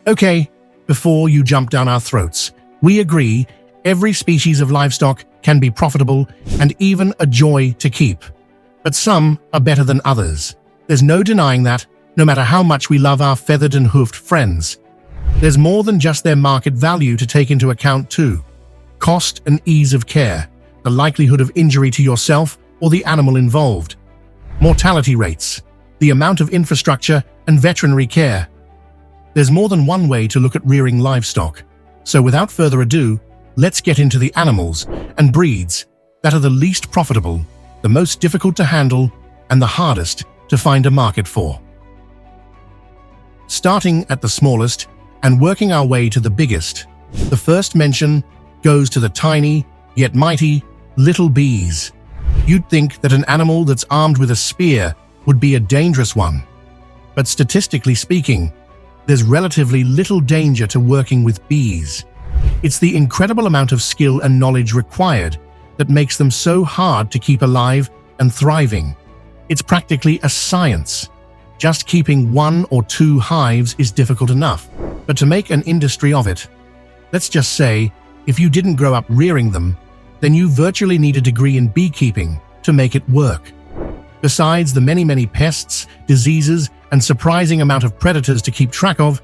Okay, before you jump down our throats, we agree every species of livestock can be profitable and even a joy to keep. But some are better than others. There's no denying that, no matter how much we love our feathered and hoofed friends. There's more than just their market value to take into account too. Cost and ease of care, the likelihood of injury to yourself or the animal involved. Mortality rates, the amount of infrastructure and veterinary care. There's more than one way to look at rearing livestock. So without further ado, let's get into the animals and breeds that are the least profitable, the most difficult to handle, and the hardest to find a market for. Starting at the smallest and working our way to the biggest, the first mention goes to the tiny, yet mighty, little bees. You'd think that an animal that's armed with a spear would be a dangerous one. But statistically speaking, there's relatively little danger to working with bees. It's the incredible amount of skill and knowledge required that makes them so hard to keep alive and thriving. It's practically a science. Just keeping 1 or 2 hives is difficult enough, but to make an industry of it, let's just say, if you didn't grow up rearing them, then you virtually need a degree in beekeeping to make it work. Besides the many pests, diseases, and surprising amount of predators to keep track of,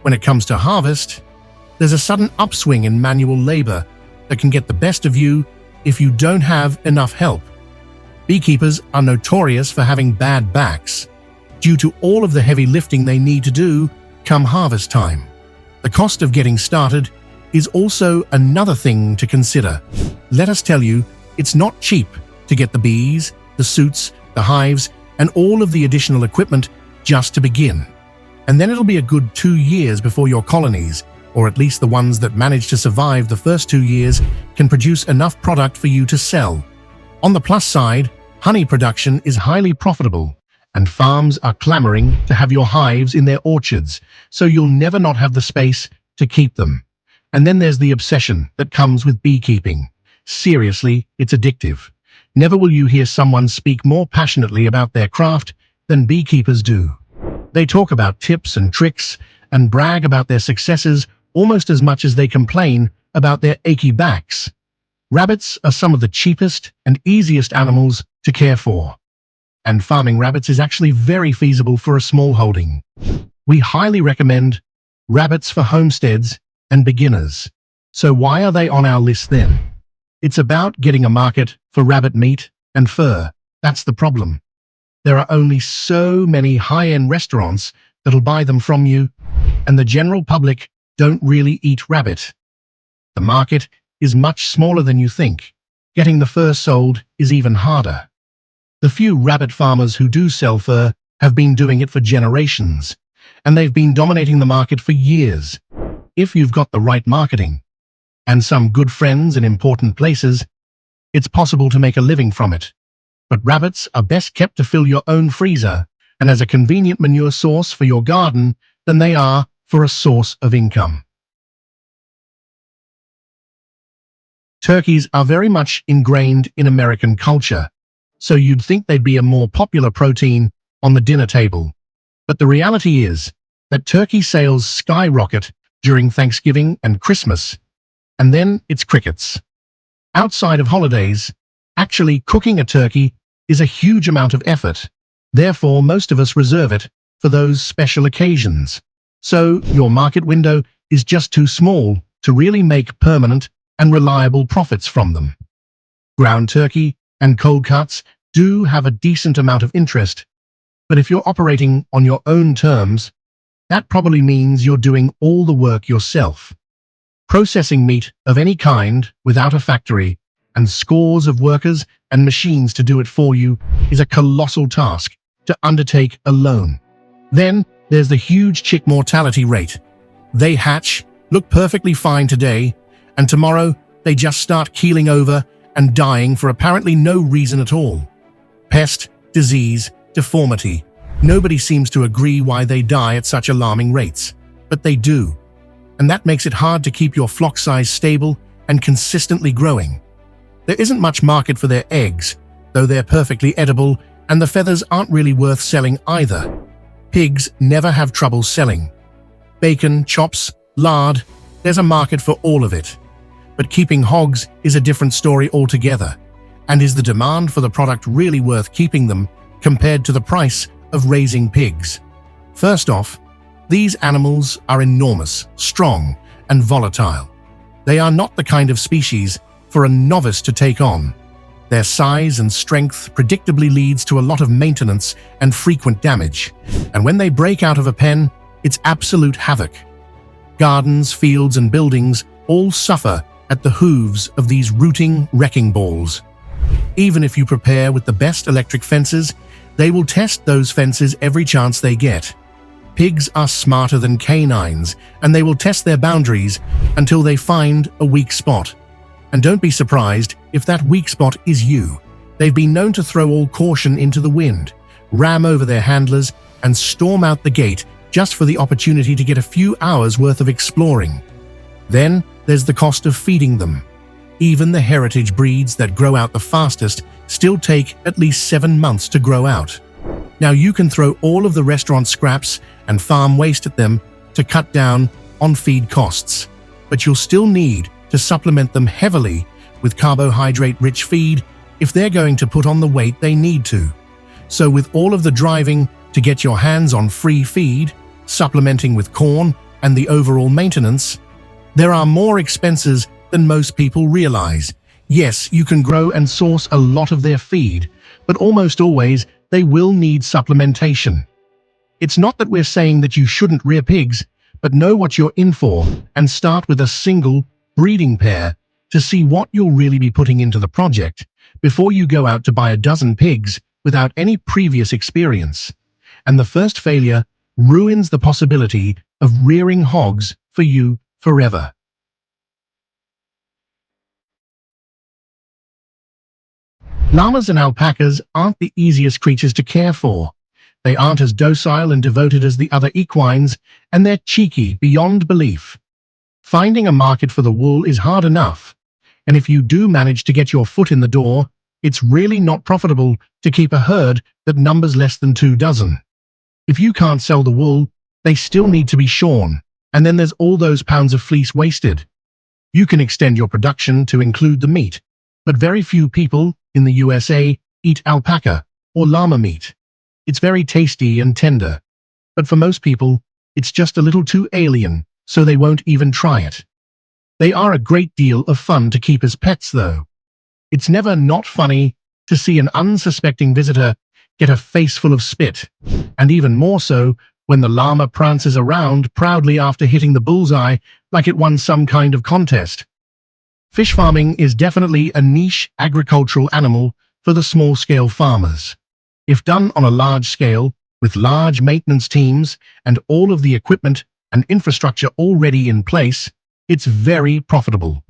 when it comes to harvest, there's a sudden upswing in manual labor that can get the best of you if you don't have enough help. Beekeepers are notorious for having bad backs, due to all of the heavy lifting they need to do come harvest time. The cost of getting started is also another thing to consider. Let us tell you, it's not cheap to get the bees, the suits, the hives, and all of the additional equipment just to begin. And then it'll be a good 2 years before your colonies, or at least the ones that manage to survive the first 2 years, can produce enough product for you to sell. On the plus side, honey production is highly profitable, and farms are clamoring to have your hives in their orchards, so you'll never not have the space to keep them. And then there's the obsession that comes with beekeeping. Seriously, it's addictive. Never will you hear someone speak more passionately about their craft than beekeepers do. They talk about tips and tricks and brag about their successes almost as much as they complain about their achy backs. Rabbits are some of the cheapest and easiest animals to care for. And farming rabbits is actually very feasible for a small holding. We highly recommend rabbits for homesteads and beginners. So why are they on our list then? It's about getting a market for rabbit meat and fur. That's the problem. There are only so many high-end restaurants that'll buy them from you, and the general public don't really eat rabbit. The market is much smaller than you think. Getting the fur sold is even harder. The few rabbit farmers who do sell fur have been doing it for generations, and they've been dominating the market for years. If you've got the right marketing and some good friends in important places, it's possible to make a living from it. But rabbits are best kept to fill your own freezer and as a convenient manure source for your garden than they are for a source of income. Turkeys are very much ingrained in American culture, so you'd think they'd be a more popular protein on the dinner table. But the reality is that turkey sales skyrocket during Thanksgiving and Christmas, and then it's crickets. Outside of holidays, actually cooking a turkey is a huge amount of effort. Therefore, most of us reserve it for those special occasions. So your market window is just too small to really make permanent and reliable profits from them. Ground turkey and cold cuts do have a decent amount of interest, but if you're operating on your own terms, that probably means you're doing all the work yourself. Processing meat of any kind without a factory and scores of workers and machines to do it for you is a colossal task to undertake alone. Then there's the huge chick mortality rate. They hatch, look perfectly fine today, and tomorrow they just start keeling over and dying for apparently no reason at all. Pest, disease, deformity. Nobody seems to agree why they die at such alarming rates, but they do. And that makes it hard to keep your flock size stable and consistently growing. There isn't much market for their eggs, though they're perfectly edible, and the feathers aren't really worth selling either. Pigs never have trouble selling. bacon, chops, lard, there's a market for all of it. But keeping hogs is a different story altogether. And is the demand for the product really worth keeping them compared to the price of raising pigs? First off, these animals are enormous, strong, and volatile. They are not the kind of species for a novice to take on. Their size and strength predictably leads to a lot of maintenance and frequent damage, and when they break out of a pen, it's absolute havoc. Gardens, fields, and buildings all suffer at the hooves of these rooting wrecking balls. Even if you prepare with the best electric fences, they will test those fences every chance they get. Pigs are smarter than canines, and they will test their boundaries until they find a weak spot. And don't be surprised if that weak spot is you. They've been known to throw all caution into the wind, ram over their handlers, and storm out the gate just for the opportunity to get a few hours worth of exploring. Then there's the cost of feeding them. Even the heritage breeds that grow out the fastest still take at least 7 months to grow out. Now you can throw all of the restaurant scraps and farm waste at them to cut down on feed costs, but you'll still need to supplement them heavily with carbohydrate-rich feed if they're going to put on the weight they need to. So with all of the driving to get your hands on free feed, supplementing with corn, and the overall maintenance, there are more expenses than most people realize. Yes, you can grow and source a lot of their feed, but almost always they will need supplementation. It's not that we're saying that you shouldn't rear pigs, but know what you're in for and start with a single breeding pair to see what you'll really be putting into the project before you go out to buy a dozen pigs without any previous experience. And the first failure ruins the possibility of rearing hogs for you forever. Llamas and alpacas aren't the easiest creatures to care for. They aren't as docile and devoted as the other equines, and they're cheeky beyond belief. Finding a market for the wool is hard enough, and if you do manage to get your foot in the door, it's really not profitable to keep a herd that numbers less than 2 dozen. If you can't sell the wool, they still need to be shorn, and then there's all those pounds of fleece wasted. You can extend your production to include the meat, but very few people in the USA eat alpaca or llama meat. It's very tasty and tender, but for most people, it's just a little too alien, so they won't even try it. They are a great deal of fun to keep as pets, though. It's never not funny to see an unsuspecting visitor get a face full of spit, and even more so when the llama prances around proudly after hitting the bullseye like it won some kind of contest. Fish farming is definitely a niche agricultural animal for the small-scale farmers. If done on a large scale, with large maintenance teams and all of the equipment and infrastructure already in place, it's very profitable.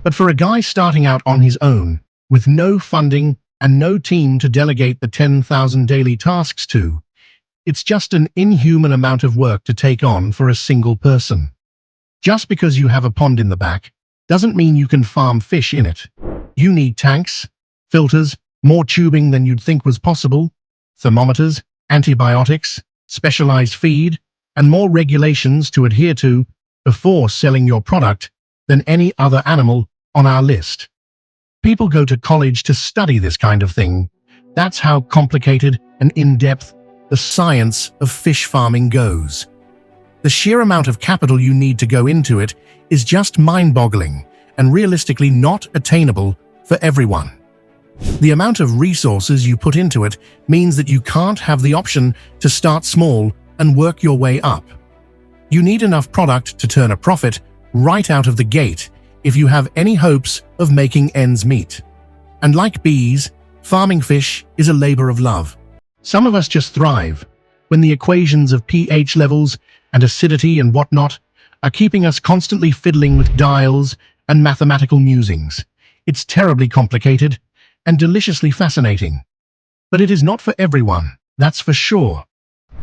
But for a guy starting out on his own, with no funding and no team to delegate the 10,000 daily tasks to, it's just an inhuman amount of work to take on for a single person. Just because you have a pond in the back doesn't mean you can farm fish in it. You need tanks, filters, more tubing than you'd think was possible, thermometers, antibiotics, specialized feed, and more regulations to adhere to before selling your product than any other animal on our list. People go to college to study this kind of thing. That's how complicated and in-depth the science of fish farming goes. The sheer amount of capital you need to go into it is just mind-boggling and realistically not attainable for everyone. The amount of resources you put into it means that you can't have the option to start small and work your way up. You need enough product to turn a profit right out of the gate if you have any hopes of making ends meet. And like bees, farming fish is a labor of love. Some of us just thrive when the equations of pH levels and acidity and whatnot are keeping us constantly fiddling with dials and mathematical musings. It's terribly complicated and deliciously fascinating. But it is not for everyone, that's for sure.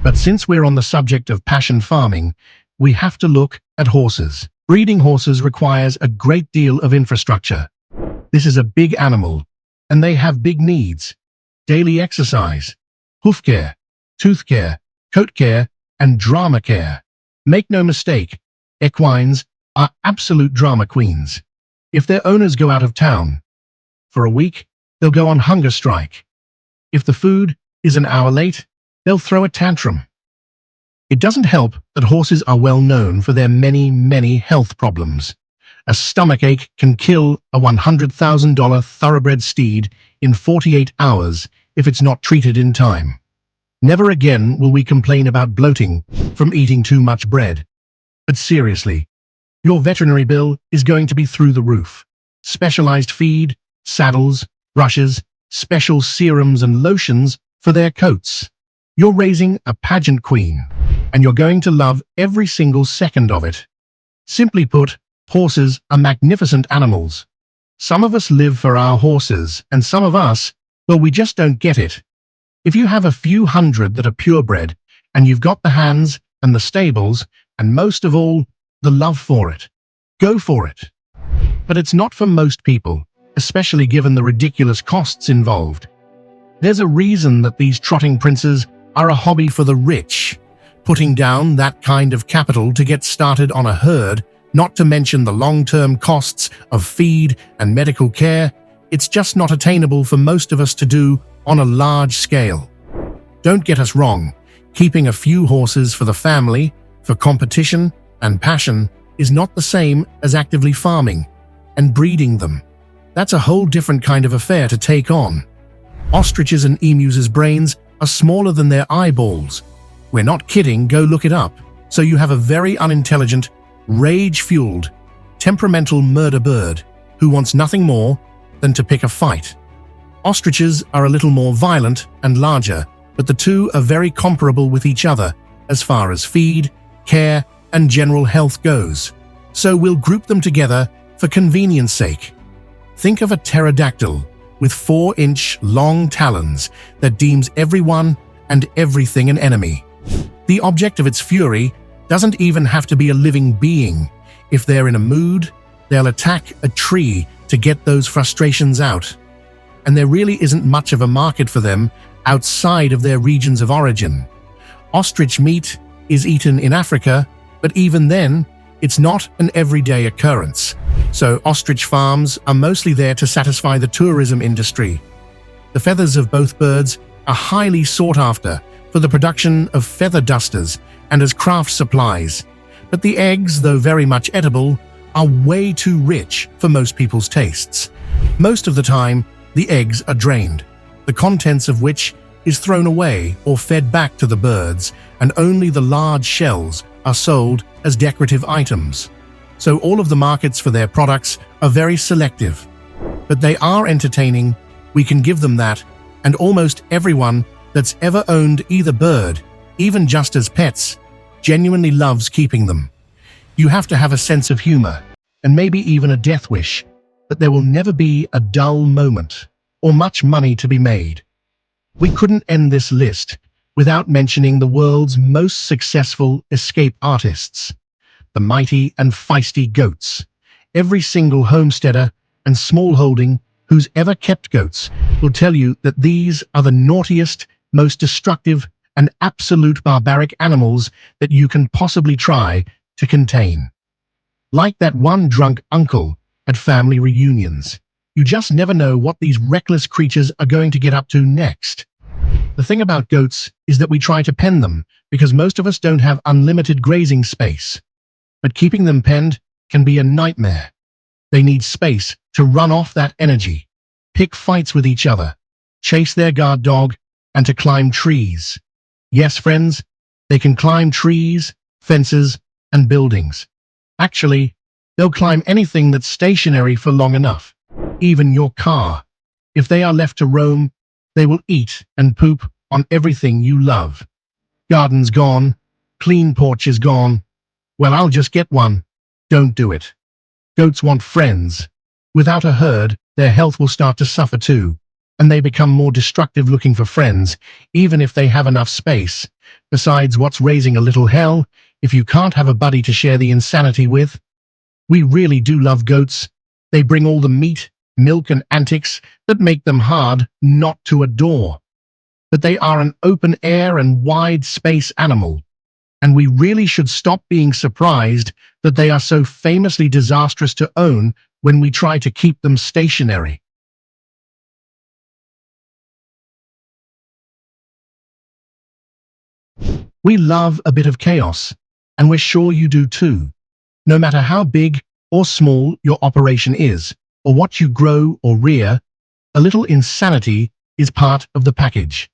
But since we're on the subject of passion farming, we have to look at horses. Breeding horses requires a great deal of infrastructure. This is a big animal, and they have big needs: daily exercise, hoof care, tooth care, coat care, and drama care. Make no mistake, equines are absolute drama queens. If their owners go out of town for a week, they'll go on hunger strike. If the food is an hour late, they'll throw a tantrum. It doesn't help that horses are well known for their many health problems. A stomachache can kill a $100,000 thoroughbred steed in 48 hours if it's not treated in time. Never again will we complain about bloating from eating too much bread. But seriously, your veterinary bill is going to be through the roof. Specialized feed, saddles, brushes, special serums and lotions for their coats. You're raising a pageant queen, and you're going to love every single second of it. Simply put, horses are magnificent animals. Some of us live for our horses, and some of us, well, we just don't get it. If you have a few hundred that are purebred, and you've got the hands and the stables, and most of all, the love for it, go for it. But it's not for most people, especially given the ridiculous costs involved. There's a reason that these trotting princes are a hobby for the rich. Putting down that kind of capital to get started on a herd, not to mention the long-term costs of feed and medical care, it's just not attainable for most of us to do on a large scale. Don't get us wrong, keeping a few horses for the family, for competition and passion, is not the same as actively farming and breeding them. That's a whole different kind of affair to take on. Ostriches and emus' brains are smaller than their eyeballs. We're not kidding, go look it up. So you have a very unintelligent, rage-fueled, temperamental murder bird who wants nothing more than to pick a fight. Ostriches are a little more violent and larger, but the two are very comparable with each other as far as feed, care, and general health goes. So we'll group them together for convenience sake. Think of a pterodactyl with 4-inch long talons that deems everyone and everything an enemy. The object of its fury doesn't even have to be a living being. If they're in a mood, they'll attack a tree to get those frustrations out. And there really isn't much of a market for them outside of their regions of origin. Ostrich meat is eaten in Africa, but even then, it's not an everyday occurrence. So ostrich farms are mostly there to satisfy the tourism industry. The feathers of both birds are highly sought after for the production of feather dusters and as craft supplies. But the eggs, though very much edible, are way too rich for most people's tastes. Most of the time, the eggs are drained, the contents of which is thrown away or fed back to the birds, and only the large shells are sold as decorative items. So all of the markets for their products are very selective. But they are entertaining, we can give them that, and almost everyone that's ever owned either bird, even just as pets, genuinely loves keeping them. You have to have a sense of humor, and maybe even a death wish, but there will never be a dull moment, or much money to be made. We couldn't end this list without mentioning the world's most successful escape artists, the mighty and feisty goats. Every single homesteader and smallholding who's ever kept goats will tell you that these are the naughtiest, most destructive, and absolute barbaric animals that you can possibly try to contain. Like that one drunk uncle at family reunions, you just never know what these reckless creatures are going to get up to next. The thing about goats is that we try to pen them because most of us don't have unlimited grazing space. But keeping them penned can be a nightmare. They need space to run off that energy, pick fights with each other, chase their guard dog, and to climb trees. Yes, friends, they can climb trees, fences, and buildings. Actually, they'll climb anything that's stationary for long enough, even your car. If they are left to roam, they will eat and poop on everything you love. Garden's gone, clean porch is gone. Well, I'll just get one. Don't do it. Goats want friends. Without a herd, their health will start to suffer too, and they become more destructive looking for friends, even if they have enough space. Besides, what's raising a little hell if you can't have a buddy to share the insanity with? We really do love goats. They bring all the meat, milk, and antics that make them hard not to adore. But they are an open-air and wide-space animal. And we really should stop being surprised that they are so famously disastrous to own when we try to keep them stationary. We love a bit of chaos, and we're sure you do too. No matter how big or small your operation is, or what you grow or rear, a little insanity is part of the package.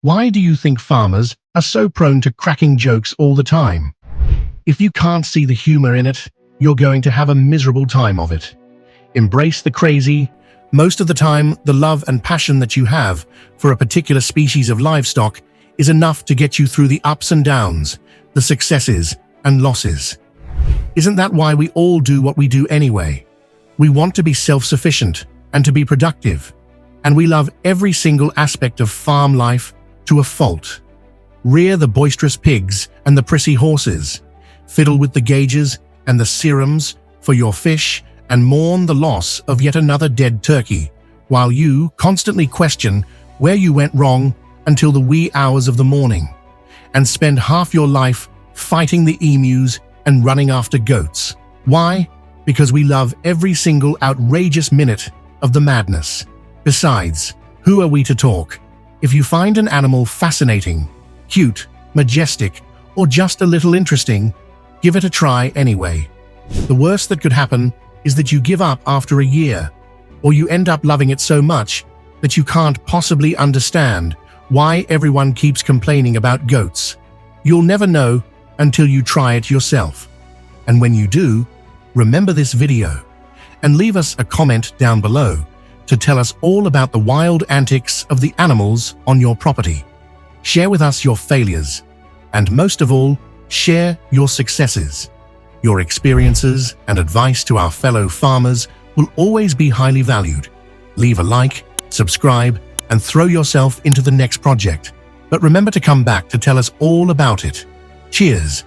Why do you think farmers are so prone to cracking jokes all the time? If you can't see the humor in it, you're going to have a miserable time of it. Embrace the crazy. Most of the time, the love and passion that you have for a particular species of livestock is enough to get you through the ups and downs, the successes and losses. Isn't that why we all do what we do anyway? We want to be self-sufficient and to be productive, and we love every single aspect of farm life to a fault. Rear the boisterous pigs and the prissy horses, fiddle with the gauges and the serums for your fish, and mourn the loss of yet another dead turkey, while you constantly question where you went wrong until the wee hours of the morning, and spend half your life fighting the emus and running after goats. Why? Because we love every single outrageous minute of the madness. Besides, who are we to talk? If you find an animal fascinating, cute, majestic, or just a little interesting, give it a try anyway. The worst that could happen is that you give up after a year, or you end up loving it so much that you can't possibly understand why everyone keeps complaining about goats. You'll never know until you try it yourself. And when you do, remember this video and leave us a comment down below to tell us all about the wild antics of the animals on your property. Share with us your failures, and most of all, share your successes. Your experiences and advice to our fellow farmers will always be highly valued. Leave a like, subscribe, and throw yourself into the next project. But remember to come back to tell us all about it. Cheers!